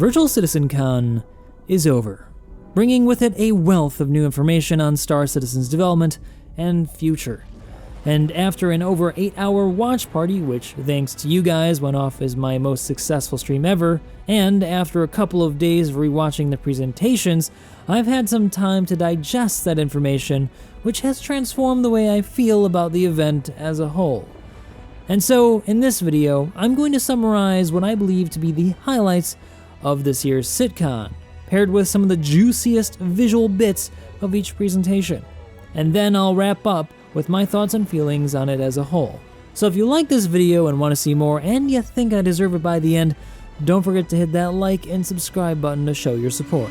Virtual Citizencon is over, bringing with it a wealth of new information on Star Citizen's development and future. And after an over 8-hour watch party, which thanks to you guys went off as my most successful stream ever, and after a couple of days of rewatching the presentations, I've had some time to digest that information, which has transformed the way I feel about the event as a whole. And so, in this video, I'm going to summarize what I believe to be the highlights of this year's Citcon, paired with some of the juiciest visual bits of each presentation. And then I'll wrap up with my thoughts and feelings on it as a whole. So if you like this video and want to see more, and you think I deserve it by the end, don't forget to hit that like and subscribe button to show your support.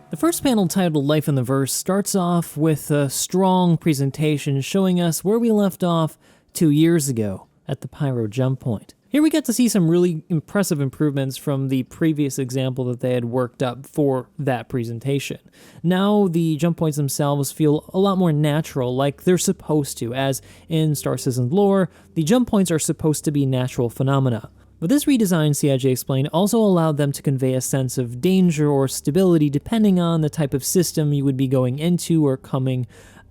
The first panel, titled Life in the Verse, starts off with a strong presentation showing us where we left off 2 years ago at the Pyro jump point. Here we get to see some really impressive improvements from the previous example that they had worked up for that presentation. Now the jump points themselves feel a lot more natural, like they're supposed to, as in Star Citizen lore, the jump points are supposed to be natural phenomena. But this redesign, CIJ explained, also allowed them to convey a sense of danger or stability depending on the type of system you would be going into or coming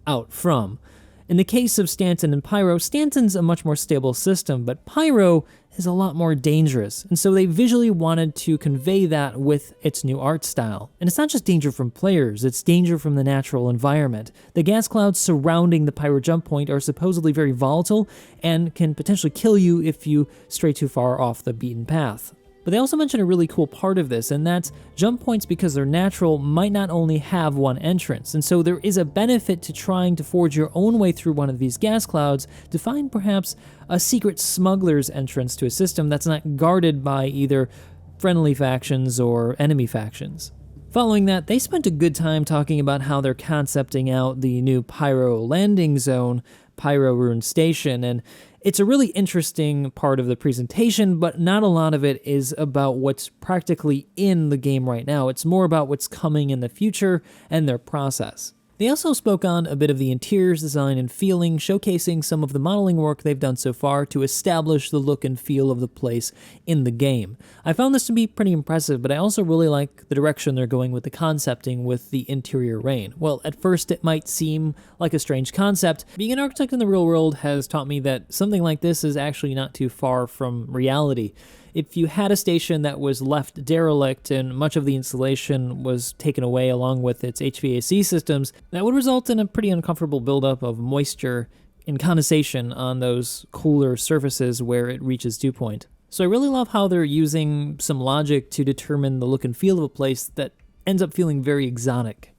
out from. In the case of Stanton and Pyro, Stanton's a much more stable system, but Pyro is a lot more dangerous, and so they visually wanted to convey that with its new art style. And it's not just danger from players, it's danger from the natural environment. The gas clouds surrounding the Pyro jump point are supposedly very volatile and can potentially kill you if you stray too far off the beaten path. But they also mentioned a really cool part of this, and that's jump points, because they're natural, might not only have one entrance, and so there is a benefit to trying to forge your own way through one of these gas clouds to find perhaps a secret smuggler's entrance to a system that's not guarded by either friendly factions or enemy factions. Following that, they spent a good time talking about how they're concepting out the new Pyro landing zone, Pyro Ruin Station, and it's a really interesting part of the presentation, but not a lot of it is about what's practically in the game right now. It's more about what's coming in the future and their process. They also spoke on a bit of the interiors design and feeling, showcasing some of the modeling work they've done so far to establish the look and feel of the place in the game. I found this to be pretty impressive, but I also really like the direction they're going with the concepting with the interior rain. Well, at first it might seem like a strange concept. Being an architect in the real world has taught me that something like this is actually not too far from reality. If you had a station that was left derelict and much of the insulation was taken away along with its HVAC systems, that would result in a pretty uncomfortable buildup of moisture and condensation on those cooler surfaces where it reaches dew point. So I really love how they're using some logic to determine the look and feel of a place that ends up feeling very exotic.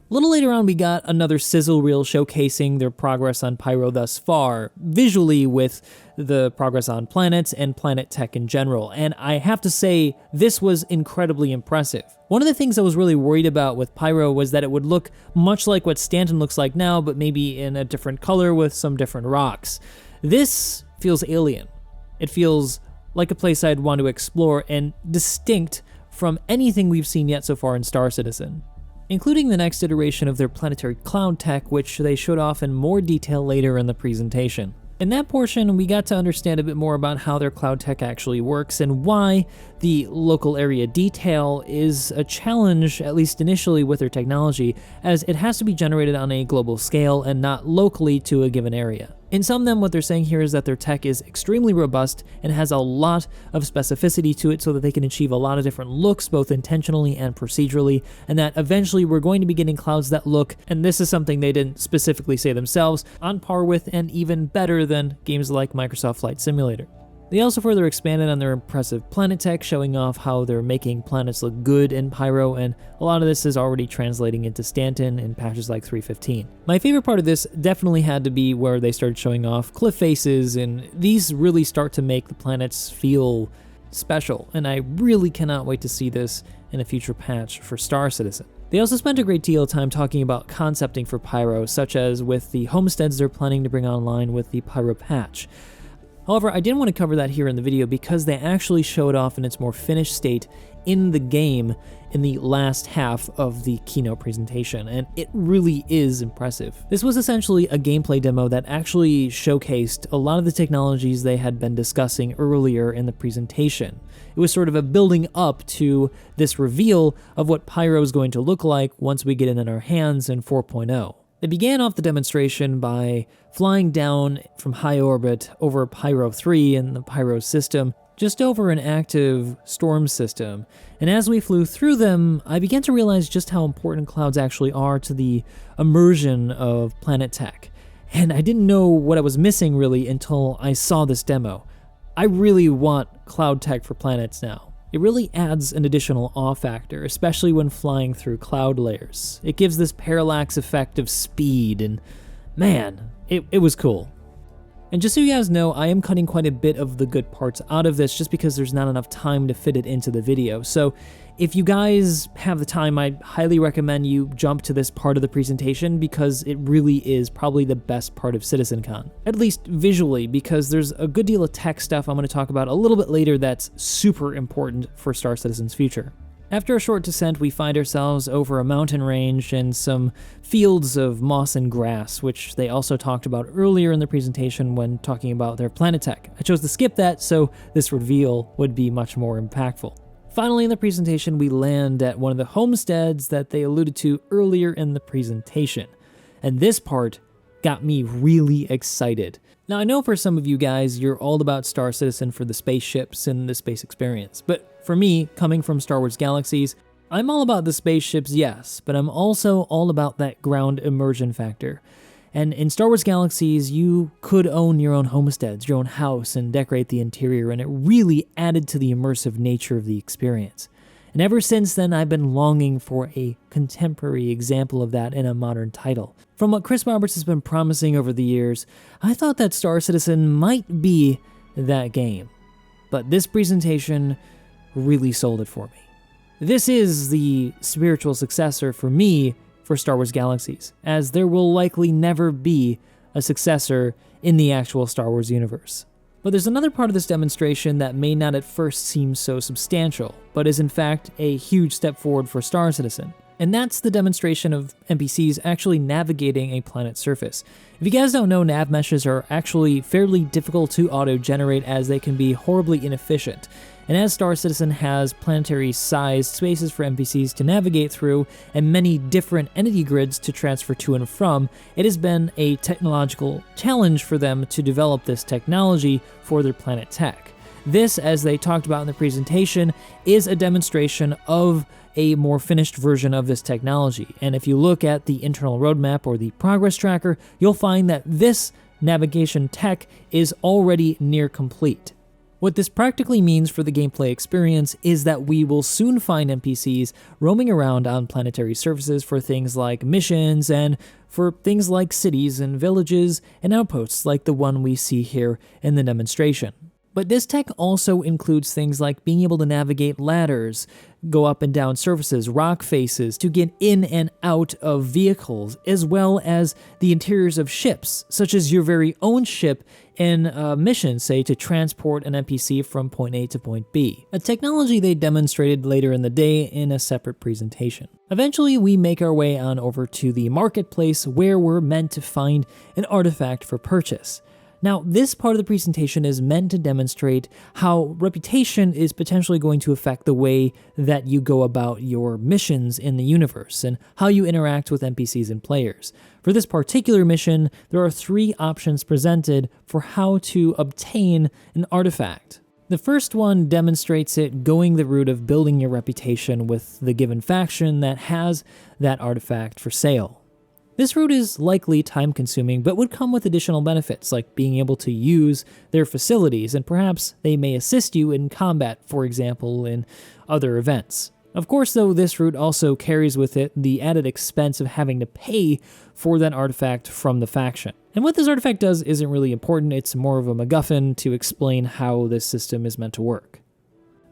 A little later on, we got another sizzle reel showcasing their progress on Pyro thus far, visually with the progress on planets and planet tech in general, and I have to say, this was incredibly impressive. One of the things I was really worried about with Pyro was that it would look much like what Stanton looks like now, but maybe in a different color with some different rocks. This feels alien. It feels like a place I'd want to explore and distinct from anything we've seen yet so far in Star Citizen, including the next iteration of their planetary cloud tech, which they showed off in more detail later in the presentation. In that portion, we got to understand a bit more about how their cloud tech actually works and why the local area detail is a challenge, at least initially, with their technology, as it has to be generated on a global scale and not locally to a given area. In sum then, what they're saying here is that their tech is extremely robust and has a lot of specificity to it so that they can achieve a lot of different looks, both intentionally and procedurally, and that eventually we're going to be getting clouds that look, and this is something they didn't specifically say themselves, on par with and even better than games like Microsoft Flight Simulator. They also further expanded on their impressive planet tech, showing off how they're making planets look good in Pyro, and a lot of this is already translating into Stanton in patches like 3.15. My favorite part of this definitely had to be where they started showing off cliff faces, and these really start to make the planets feel special, and I really cannot wait to see this in a future patch for Star Citizen. They also spent a great deal of time talking about concepting for Pyro, such as with the homesteads they're planning to bring online with the Pyro patch. However, I didn't want to cover that here in the video because they actually showed off in its more finished state in the game in the last half of the keynote presentation, and it really is impressive. This was essentially a gameplay demo that actually showcased a lot of the technologies they had been discussing earlier in the presentation. It was sort of a building up to this reveal of what Pyro is going to look like once we get it in our hands in 4.0. They began off the demonstration by flying down from high orbit over Pyro 3 and the Pyro system, just over an active storm system, and as we flew through them, I began to realize just how important clouds actually are to the immersion of planet tech. And I didn't know what I was missing really until I saw this demo. I really want cloud tech for planets now. It really adds an additional awe factor, especially when flying through cloud layers. It gives this parallax effect of speed, and man, it was cool. And just so you guys know, I am cutting quite a bit of the good parts out of this just because there's not enough time to fit it into the video. So if you guys have the time, I highly recommend you jump to this part of the presentation because it really is probably the best part of Citizencon. At least visually, because there's a good deal of tech stuff I'm going to talk about a little bit later that's super important for Star Citizen's future. After a short descent, we find ourselves over a mountain range and some fields of moss and grass, which they also talked about earlier in the presentation when talking about their planet tech. I chose to skip that so this reveal would be much more impactful. Finally, in the presentation, we land at one of the homesteads that they alluded to earlier in the presentation. And this part got me really excited. Now, I know for some of you guys, you're all about Star Citizen for the spaceships and the space experience, but for me, coming from Star Wars Galaxies, I'm all about the spaceships, yes, but I'm also all about that ground immersion factor. And in Star Wars Galaxies, you could own your own homesteads, your own house, and decorate the interior, and it really added to the immersive nature of the experience. And ever since then, I've been longing for a contemporary example of that in a modern title. From what Chris Roberts has been promising over the years, I thought that Star Citizen might be that game. But this presentation really sold it for me. This is the spiritual successor for me for Star Wars Galaxies, as there will likely never be a successor in the actual Star Wars universe. But there's another part of this demonstration that may not at first seem so substantial, but is in fact a huge step forward for Star Citizen. And that's the demonstration of NPCs actually navigating a planet's surface. If you guys don't know, nav meshes are actually fairly difficult to auto-generate as they can be horribly inefficient. And as Star Citizen has planetary-sized spaces for NPCs to navigate through and many different entity grids to transfer to and from, it has been a technological challenge for them to develop this technology for their planet tech. This, as they talked about in the presentation, is a demonstration of a more finished version of this technology. And if you look at the internal roadmap or the progress tracker, you'll find that this navigation tech is already near complete. What this practically means for the gameplay experience is that we will soon find NPCs roaming around on planetary surfaces for things like missions and for things like cities and villages and outposts like the one we see here in the demonstration. But this tech also includes things like being able to navigate ladders, go up and down surfaces, rock faces, to get in and out of vehicles, as well as the interiors of ships, such as your very own ship in a mission, say, to transport an NPC from point A to point B, a technology they demonstrated later in the day in a separate presentation. Eventually, we make our way on over to the marketplace where we're meant to find an artifact for purchase. Now, this part of the presentation is meant to demonstrate how reputation is potentially going to affect the way that you go about your missions in the universe and how you interact with NPCs and players. For this particular mission, there are 3 options presented for how to obtain an artifact. The first one demonstrates it going the route of building your reputation with the given faction that has that artifact for sale. This route is likely time-consuming, but would come with additional benefits, like being able to use their facilities, and perhaps they may assist you in combat, for example, in other events. Of course, though, this route also carries with it the added expense of having to pay for that artifact from the faction. And what this artifact does isn't really important, it's more of a MacGuffin to explain how this system is meant to work.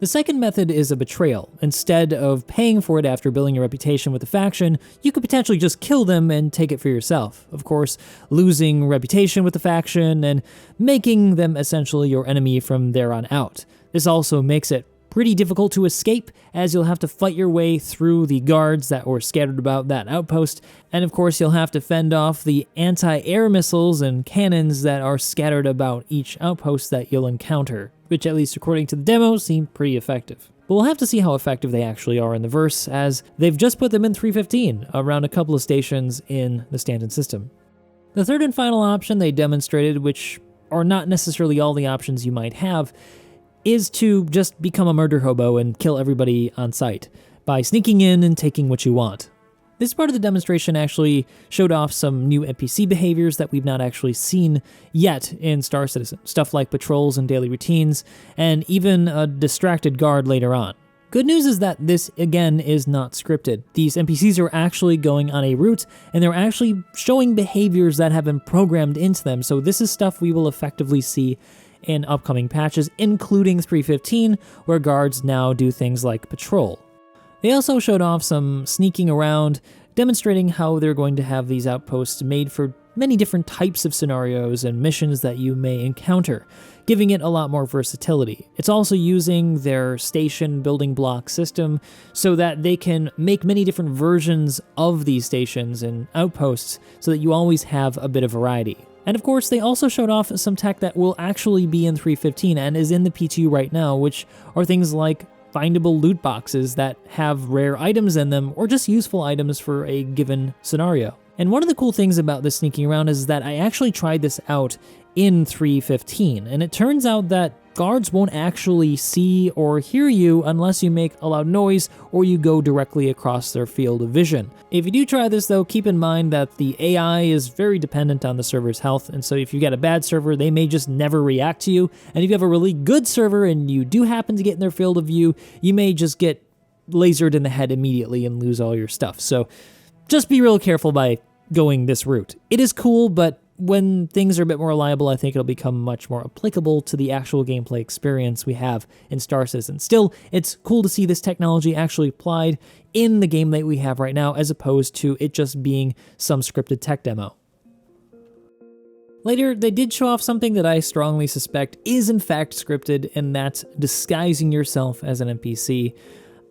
The second method is a betrayal. Instead of paying for it after building your reputation with the faction, you could potentially just kill them and take it for yourself. Of course, losing reputation with the faction and making them essentially your enemy from there on out. This also makes it pretty difficult to escape, as you'll have to fight your way through the guards that were scattered about that outpost, and of course you'll have to fend off the anti-air missiles and cannons that are scattered about each outpost that you'll encounter, which at least according to the demo seem pretty effective. But we'll have to see how effective they actually are in the verse, as they've just put them in 3.15 around a couple of stations in the stand-in system. The third and final option they demonstrated, which are not necessarily all the options you might have, is to just become a murder hobo and kill everybody on sight by sneaking in and taking what you want. This part of the demonstration actually showed off some new NPC behaviors that we've not actually seen yet in Star Citizen, stuff like patrols and daily routines, and even a distracted guard later on. Good news is that this, again, is not scripted. These NPCs are actually going on a route, and they're actually showing behaviors that have been programmed into them, so this is stuff we will effectively see in upcoming patches, including 3.15, where guards now do things like patrol. They also showed off some sneaking around, demonstrating how they're going to have these outposts made for many different types of scenarios and missions that you may encounter, giving it a lot more versatility. It's also using their station building block system so that they can make many different versions of these stations and outposts so that you always have a bit of variety. And of course, they also showed off some tech that will actually be in 3.15 and is in the P2 right now, which are things like findable loot boxes that have rare items in them or just useful items for a given scenario. And one of the cool things about this sneaking around is that I actually tried this out in 3.15, and it turns out that guards won't actually see or hear you unless you make a loud noise or you go directly across their field of vision. If you do try this though, keep in mind that the AI is very dependent on the server's health, and so if you get a bad server, they may just never react to you, and if you have a really good server and you do happen to get in their field of view, you may just get lasered in the head immediately and lose all your stuff. So just be real careful by going this route. It is cool, but when things are a bit more reliable, I think it'll become much more applicable to the actual gameplay experience we have in Star Citizen. Still, it's cool to see this technology actually applied in the game that we have right now, as opposed to it just being some scripted tech demo. Later, they did show off something that I strongly suspect is in fact scripted, and that's disguising yourself as an NPC.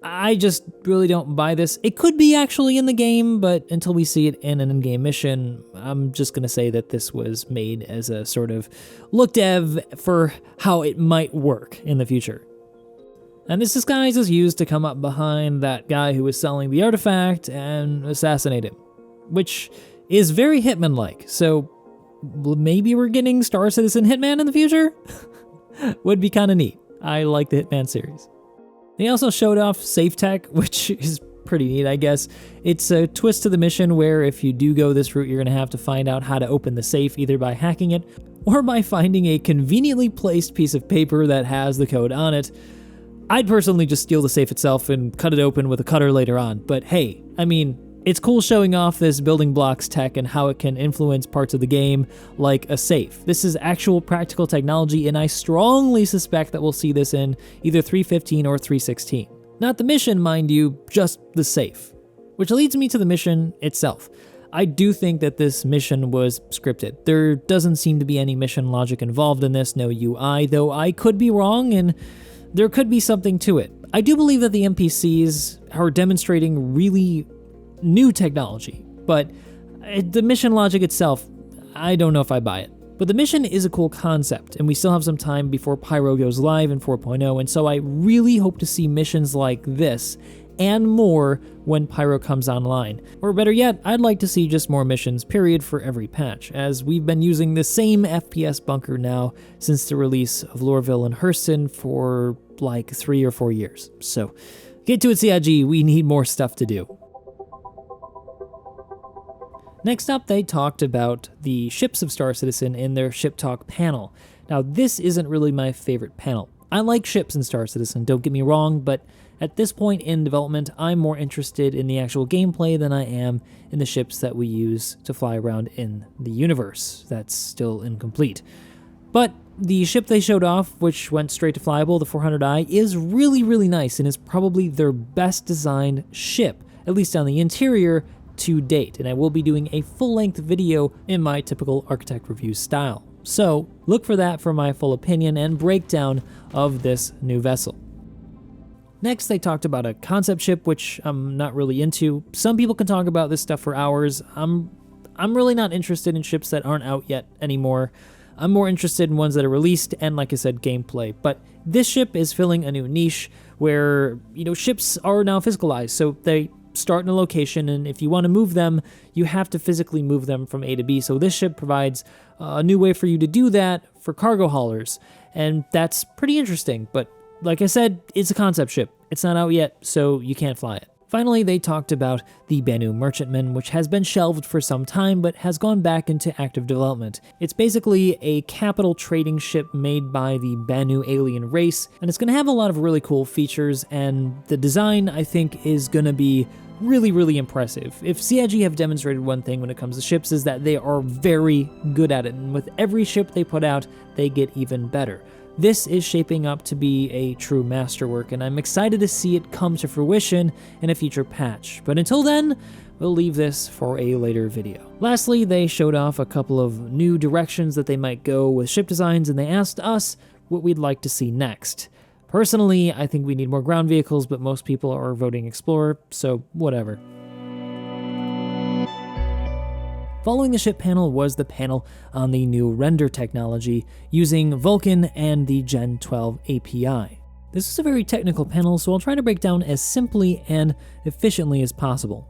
I just really don't buy this. It could be actually in the game, but until we see it in an in-game mission, I'm just going to say that this was made as a sort of look dev for how it might work in the future. And this disguise is used to come up behind that guy who was selling the artifact and assassinate him, which is very Hitman-like, so maybe we're getting Star Citizen Hitman in the future? Would be kind of neat. I like the Hitman series. They also showed off safe tech, which is pretty neat, I guess. It's a twist to the mission where if you do go this route, you're going to have to find out how to open the safe either by hacking it or by finding a conveniently placed piece of paper that has the code on it. I'd personally just steal the safe itself and cut it open with a cutter later on, but hey, I mean, it's cool showing off this building blocks tech and how it can influence parts of the game like a safe. This is actual practical technology, and I strongly suspect that we'll see this in either 3.15 or 3.16. Not the mission, mind you, just the safe. Which leads me to the mission itself. I do think that this mission was scripted. There doesn't seem to be any mission logic involved in this, no UI, though I could be wrong and there could be something to it. I do believe that the NPCs are demonstrating really new technology, but the mission logic itself, I don't know if I buy it. But the mission is a cool concept, and we still have some time before Pyro goes live in 4.0, and so I really hope to see missions like this and more when Pyro comes online. Or better yet, I'd like to see just more missions, period, for every patch, as we've been using the same FPS bunker now since the release of Lorville and Hurston for like 3 or 4 years. So get to it, CIG, we need more stuff to do. Next up, they talked about the ships of Star Citizen in their Ship Talk panel. Now, this isn't really my favorite panel. I like ships in Star Citizen, don't get me wrong, but at this point in development, I'm more interested in the actual gameplay than I am in the ships that we use to fly around in the universe. That's still incomplete. But the ship they showed off, which went straight to flyable, the 400i, is really, really nice and is probably their best designed ship, at least on the interior, to date, and I will be doing a full-length video in my typical architect review style. So look for that for my full opinion and breakdown of this new vessel. Next, they talked about a concept ship, which I'm not really into. Some people can talk about this stuff for hours. I'm really not interested in ships that aren't out yet anymore. I'm more interested in ones that are released and, like I said, gameplay. But this ship is filling a new niche where, ships are now physicalized. So they start in a location, and if you want to move them, you have to physically move them from A to B. So this ship provides a new way for you to do that for cargo haulers. And that's pretty interesting. But like I said, it's a concept ship. It's not out yet, so you can't fly it. Finally, they talked about the Banu Merchantman, which has been shelved for some time but has gone back into active development. It's basically a capital trading ship made by the Banu alien race, and it's going to have a lot of really cool features, and the design, I think, is going to be really, really impressive. If CIG have demonstrated one thing when it comes to ships is that they are very good at it, and with every ship they put out, they get even better. This is shaping up to be a true masterwork, and I'm excited to see it come to fruition in a future patch. But until then, we'll leave this for a later video. Lastly, they showed off a couple of new directions that they might go with ship designs, and they asked us what we'd like to see next. Personally, I think we need more ground vehicles, but most people are voting Explorer, so whatever. Following the ship panel was the panel on the new render technology using Vulkan and the Gen 12 API. This is a very technical panel, so I'll try to break down as simply and efficiently as possible.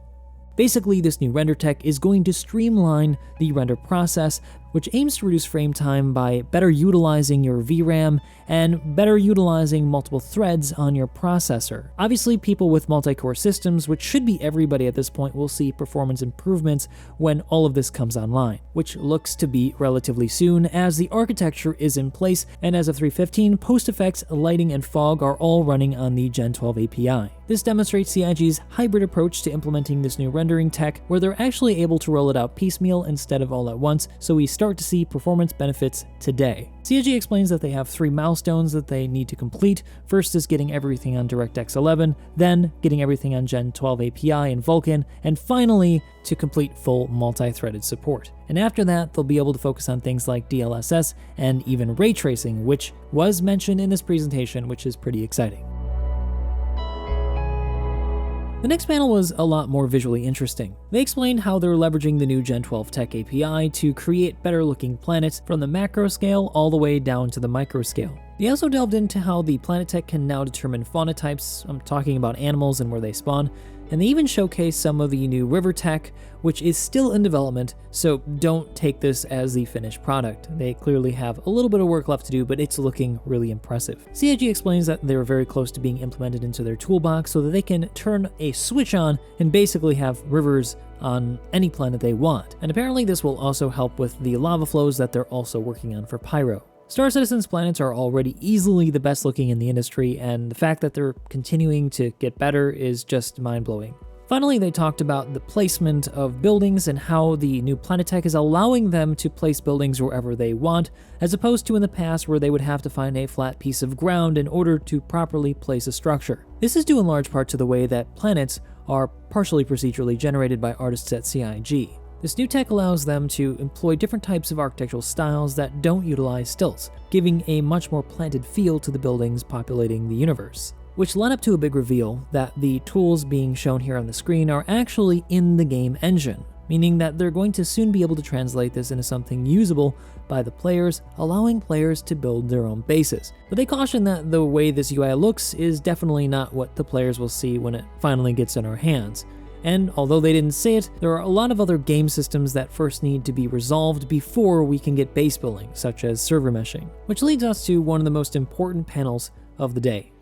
Basically, this new render tech is going to streamline the render process, which aims to reduce frame time by better utilizing your VRAM and better utilizing multiple threads on your processor. Obviously, people with multi-core systems, which should be everybody at this point, will see performance improvements when all of this comes online, which looks to be relatively soon as the architecture is in place, and as of 3.15, post-effects, lighting, and fog are all running on the Gen 12 API. This demonstrates CIG's hybrid approach to implementing this new rendering tech, where they're actually able to roll it out piecemeal instead of all at once, so we start to see performance benefits today. CIG explains that they have 3 milestones that they need to complete. First is getting everything on DirectX 11, then getting everything on Gen 12 API and Vulkan, and finally to complete full multi-threaded support. And after that, they'll be able to focus on things like DLSS and even ray tracing, which was mentioned in this presentation, which is pretty exciting. The next panel was a lot more visually interesting. They explained how they're leveraging the new Gen 12 Tech API to create better looking planets from the macro scale all the way down to the micro scale. They also delved into how the planet tech can now determine fauna types, I'm talking about animals and where they spawn, and they even showcased some of the new river tech, which is still in development, so don't take this as the finished product. They clearly have a little bit of work left to do, but it's looking really impressive. CIG explains that they're very close to being implemented into their toolbox so that they can turn a switch on and basically have rivers on any planet they want. And apparently this will also help with the lava flows that they're also working on for Pyro. Star Citizen's planets are already easily the best looking in the industry, and the fact that they're continuing to get better is just mind-blowing. Finally, they talked about the placement of buildings and how the new planet tech is allowing them to place buildings wherever they want, as opposed to in the past where they would have to find a flat piece of ground in order to properly place a structure. This is due in large part to the way that planets are partially procedurally generated by artists at CIG. This new tech allows them to employ different types of architectural styles that don't utilize stilts, giving a much more planted feel to the buildings populating the universe. Which led up to a big reveal that the tools being shown here on the screen are actually in the game engine, meaning that they're going to soon be able to translate this into something usable by the players, allowing players to build their own bases. But they caution that the way this UI looks is definitely not what the players will see when it finally gets in our hands. And although they didn't say it, there are a lot of other game systems that first need to be resolved before we can get base building, such as server meshing. Which leads us to one of the most important panels of the day.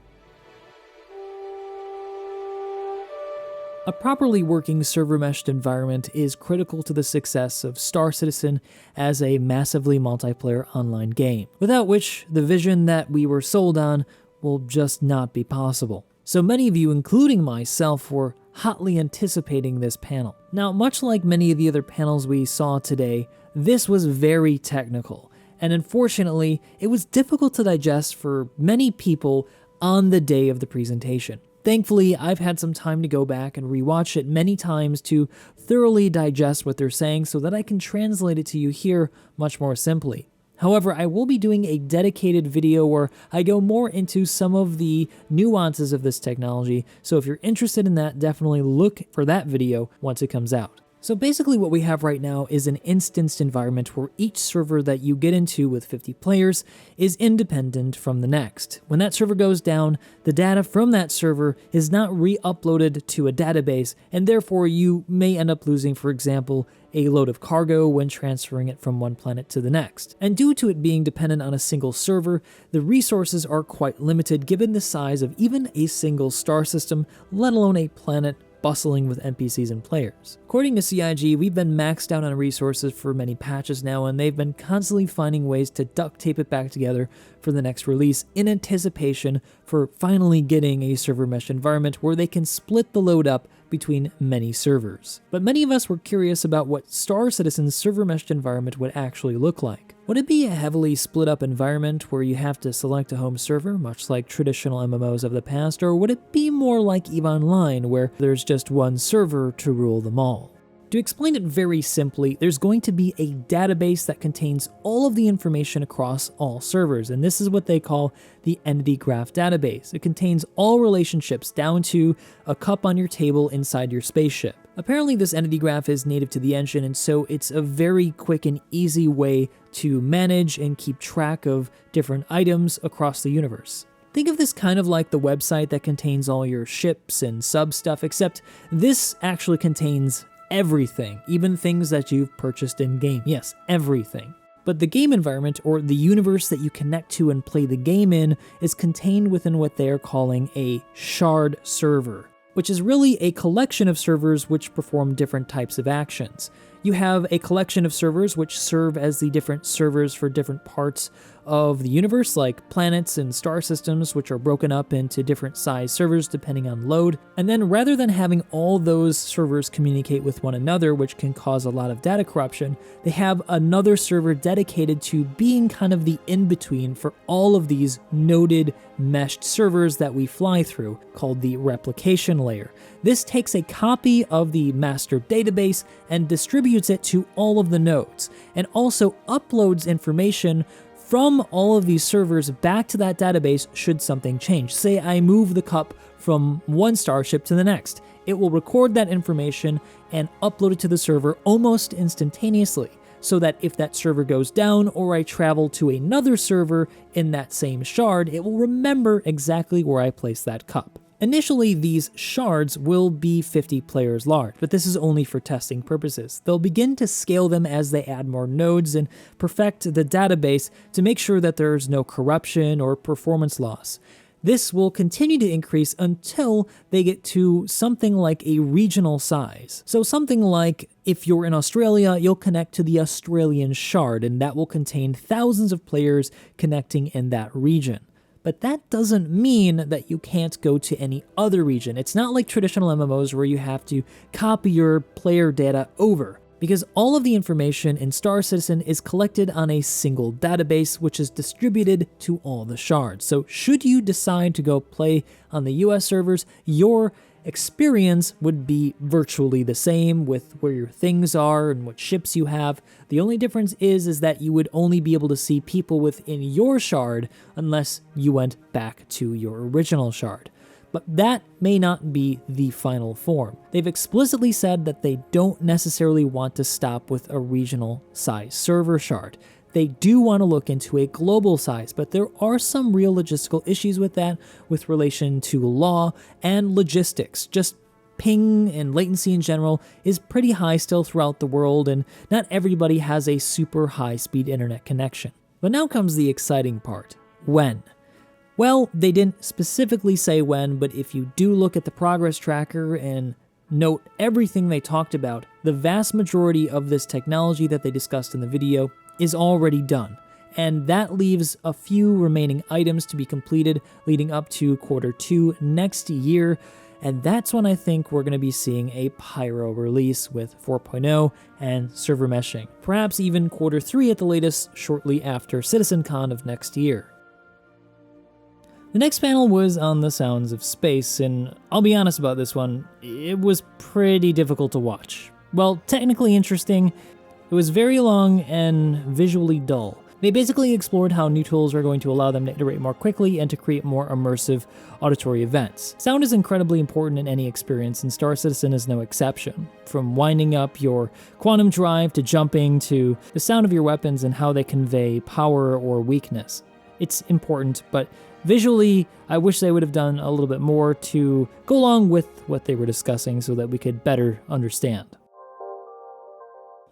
A properly working server-meshed environment is critical to the success of Star Citizen as a massively multiplayer online game, without which the vision that we were sold on will just not be possible. So many of you, including myself, were hotly anticipating this panel. Now, much like many of the other panels we saw today, this was very technical, and unfortunately, it was difficult to digest for many people on the day of the presentation. Thankfully, I've had some time to go back and rewatch it many times to thoroughly digest what they're saying so that I can translate it to you here much more simply. However, I will be doing a dedicated video where I go more into some of the nuances of this technology, so if you're interested in that, definitely look for that video once it comes out. So basically what we have right now is an instanced environment where each server that you get into with 50 players is independent from the next. When that server goes down, the data from that server is not re-uploaded to a database, and therefore you may end up losing, for example, a load of cargo when transferring it from one planet to the next. And due to it being dependent on a single server, the resources are quite limited given the size of even a single star system, let alone a planet bustling with NPCs and players. According to CIG, we've been maxed out on resources for many patches now, and they've been constantly finding ways to duct tape it back together for the next release in anticipation for finally getting a server mesh environment where they can split the load up between many servers. But many of us were curious about what Star Citizen's server meshed environment would actually look like. Would it be a heavily split up environment where you have to select a home server, much like traditional MMOs of the past, or would it be more like EVE Online, where there's just one server to rule them all? To explain it very simply, there's going to be a database that contains all of the information across all servers, and this is what they call the Entity Graph database. It contains all relationships down to a cup on your table inside your spaceship. Apparently this Entity Graph is native to the engine, and so it's a very quick and easy way to manage and keep track of different items across the universe. Think of this kind of like the website that contains all your ships and sub stuff, except this actually contains everything, even things that you've purchased in-game. Yes, everything. But the game environment, or the universe that you connect to and play the game in, is contained within what they are calling a shard server, which is really a collection of servers which perform different types of actions. You have a collection of servers which serve as the different servers for different parts of the universe, like planets and star systems, which are broken up into different size servers depending on load. And then rather than having all those servers communicate with one another, which can cause a lot of data corruption, they have another server dedicated to being kind of the in-between for all of these noded meshed servers that we fly through, called the replication layer. This takes a copy of the master database and distributes it to all of the nodes, and also uploads information from all of these servers back to that database should something change. Say I move the cup from one starship to the next. It will record that information and upload it to the server almost instantaneously, so that if that server goes down or I travel to another server in that same shard, it will remember exactly where I placed that cup. Initially, these shards will be 50 players large, but this is only for testing purposes. They'll begin to scale them as they add more nodes and perfect the database to make sure that there's no corruption or performance loss. This will continue to increase until they get to something like a regional size. So something like, if you're in Australia, you'll connect to the Australian shard, and that will contain thousands of players connecting in that region. But that doesn't mean that you can't go to any other region. It's not like traditional MMOs where you have to copy your player data over, because all of the information in Star Citizen is collected on a single database, which is distributed to all the shards. So should you decide to go play on the US servers, your experience would be virtually the same with where your things are and what ships you have. The only difference is that you would only be able to see people within your shard unless you went back to your original shard. But that may not be the final form. They've explicitly said that they don't necessarily want to stop with a regional size server shard. They do want to look into a global size, but there are some real logistical issues with that with relation to law and logistics. Just ping and latency in general is pretty high still throughout the world, and not everybody has a super high-speed internet connection. But now comes the exciting part. When? Well, they didn't specifically say when, but if you do look at the progress tracker and note everything they talked about, the vast majority of this technology that they discussed in the video is already done, and that leaves a few remaining items to be completed leading up to Q2 next year, and that's when I think we're going to be seeing a Pyro release with 4.0 and server meshing, perhaps even Q3 at the latest, shortly after Citizencon of next year. The next panel was on the sounds of space, and I'll be honest about this one, it was pretty difficult to watch. Well, technically interesting, it was very long and visually dull. They basically explored how new tools are going to allow them to iterate more quickly and to create more immersive auditory events. Sound is incredibly important in any experience, and Star Citizen is no exception. From winding up your quantum drive to jumping to the sound of your weapons and how they convey power or weakness. It's important, but visually, I wish they would have done a little bit more to go along with what they were discussing so that we could better understand.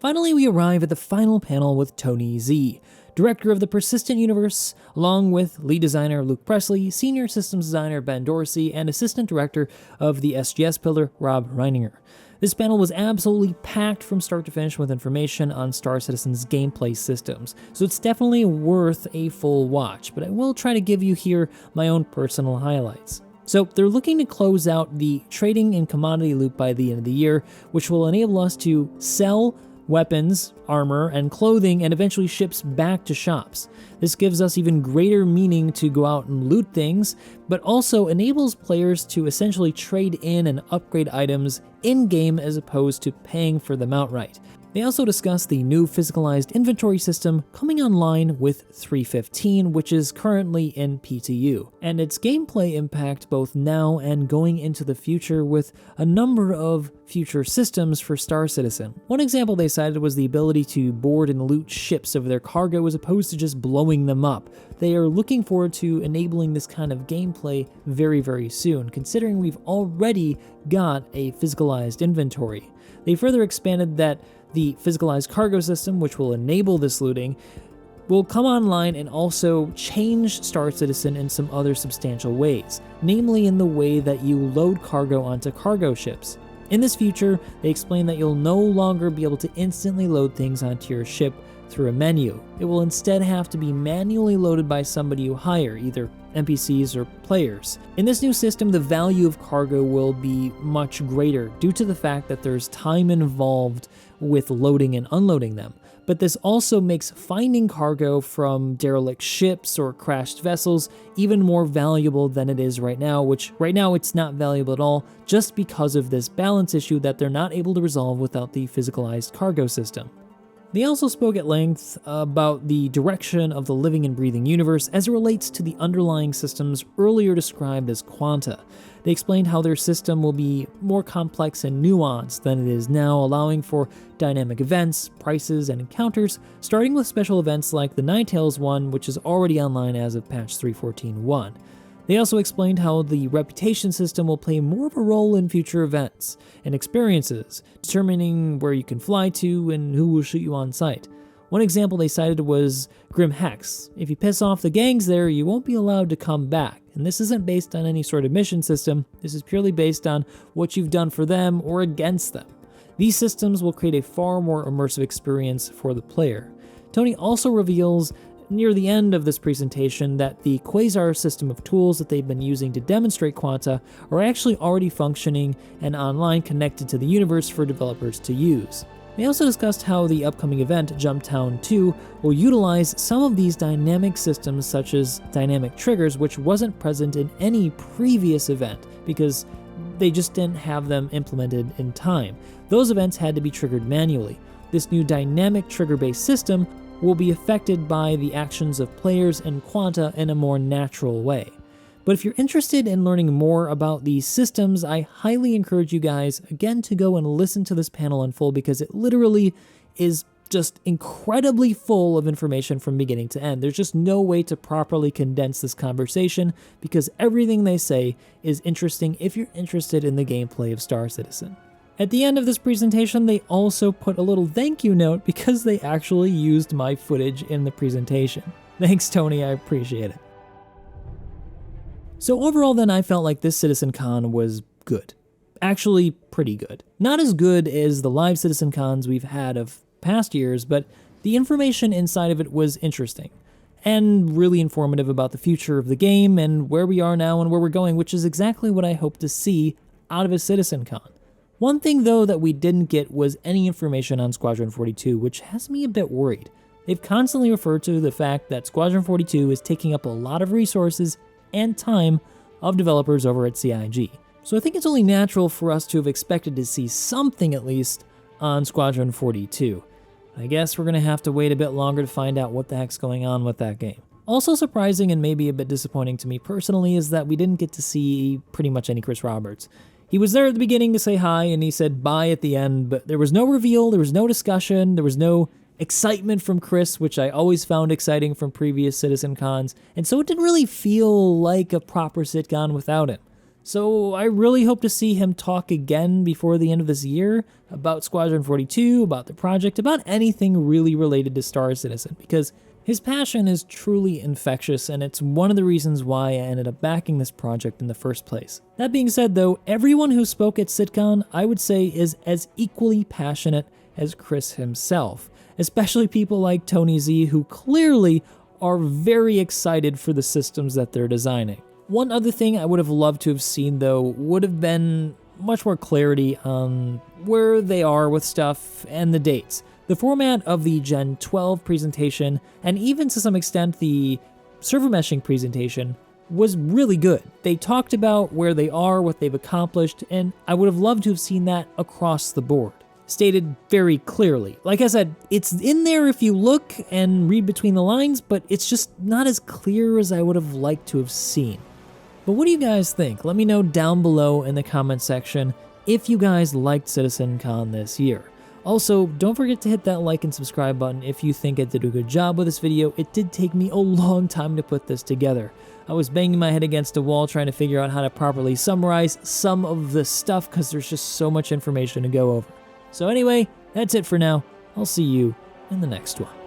Finally, we arrive at the final panel with Tony Z, director of the Persistent Universe, along with lead designer Luke Presley, senior systems designer Ben Dorsey, and assistant director of the SGS pillar Rob Reininger. This panel was absolutely packed from start to finish with information on Star Citizen's gameplay systems, so it's definitely worth a full watch, but I will try to give you here my own personal highlights. So they're looking to close out the trading and commodity loop by the end of the year, which will enable us to sell weapons, armor, and clothing, and eventually ships back to shops. This gives us even greater meaning to go out and loot things, but also enables players to essentially trade in and upgrade items in-game as opposed to paying for them outright. They also discuss the new physicalized inventory system coming online with 3.15, which is currently in PTU, and its gameplay impact both now and going into the future with a number of future systems for Star Citizen. One example they cited was the ability to board and loot ships of their cargo as opposed to just blowing them up. They are looking forward to enabling this kind of gameplay very, very soon, considering we've already got a physicalized inventory. They further expanded that the physicalized cargo system, which will enable this looting, will come online and also change Star Citizen in some other substantial ways, namely in the way that you load cargo onto cargo ships. In this future, they explain that you'll no longer be able to instantly load things onto your ship through a menu. It will instead have to be manually loaded by somebody you hire, either NPCs or players. In this new system, the value of cargo will be much greater due to the fact that there's time involved with loading and unloading them. But this also makes finding cargo from derelict ships or crashed vessels even more valuable than it is right now, which right now it's not valuable at all just because of this balance issue that they're not able to resolve without the physicalized cargo system. They also spoke at length about the direction of the living and breathing universe as it relates to the underlying systems earlier described as quanta. They explained how their system will be more complex and nuanced than it is now, allowing for dynamic events, prices, and encounters, starting with special events like the Ninetales one, which is already online as of patch 3.14.1. They also explained how the reputation system will play more of a role in future events and experiences, determining where you can fly to and who will shoot you on sight. One example they cited was Grim Hex. If you piss off the gangs there, you won't be allowed to come back. And this isn't based on any sort of mission system, this is purely based on what you've done for them or against them. These systems will create a far more immersive experience for the player. Tony also reveals near the end of this presentation that the Quasar system of tools that they've been using to demonstrate Quanta are actually already functioning and online connected to the universe for developers to use. They also discussed how the upcoming event, Jumptown 2, will utilize some of these dynamic systems such as dynamic triggers, which wasn't present in any previous event because they just didn't have them implemented in time. Those events had to be triggered manually. This new dynamic trigger-based system will be affected by the actions of players and Quanta in a more natural way. But if you're interested in learning more about these systems, I highly encourage you guys, again, to go and listen to this panel in full because it literally is just incredibly full of information from beginning to end. There's just no way to properly condense this conversation because everything they say is interesting if you're interested in the gameplay of Star Citizen. At the end of this presentation, they also put a little thank you note because they actually used my footage in the presentation. Thanks, Tony, I appreciate it. So overall then, I felt like this Citizencon was good. Actually, pretty good. Not as good as the live Citizencons we've had of past years, but the information inside of it was interesting and really informative about the future of the game and where we are now and where we're going, which is exactly what I hope to see out of a Citizencon. One thing, though, that we didn't get was any information on Squadron 42, which has me a bit worried. They've constantly referred to the fact that Squadron 42 is taking up a lot of resources and time of developers over at CIG. So I think it's only natural for us to have expected to see something at least on Squadron 42. I guess we're going to have to wait a bit longer to find out what the heck's going on with that game. Also surprising and maybe a bit disappointing to me personally is that we didn't get to see pretty much any Chris Roberts. He was there at the beginning to say hi and he said bye at the end, but there was no reveal, there was no discussion, there was no excitement from Chris, which I always found exciting from previous Citizencons, and so it didn't really feel like a proper Citcon without him. So I really hope to see him talk again before the end of this year about Squadron 42, about the project, about anything really related to Star Citizen, because his passion is truly infectious, and it's one of the reasons why I ended up backing this project in the first place. That being said though, everyone who spoke at Citcon, I would say, is as equally passionate as Chris himself, especially people like Tony Z, who clearly are very excited for the systems that they're designing. One other thing I would have loved to have seen though would have been much more clarity on where they are with stuff and the dates. The format of the Gen 12 presentation, and even to some extent the server meshing presentation, was really good. They talked about where they are, what they've accomplished, and I would have loved to have seen that across the board, stated very clearly. Like I said, it's in there if you look and read between the lines, but it's just not as clear as I would have liked to have seen. But what do you guys think? Let me know down below in the comment section if you guys liked Citizencon this year. Also, don't forget to hit that like and subscribe button if you think I did a good job with this video. It did take me a long time to put this together. I was banging my head against a wall trying to figure out how to properly summarize some of the stuff because there's just so much information to go over. So anyway, that's it for now. I'll see you in the next one.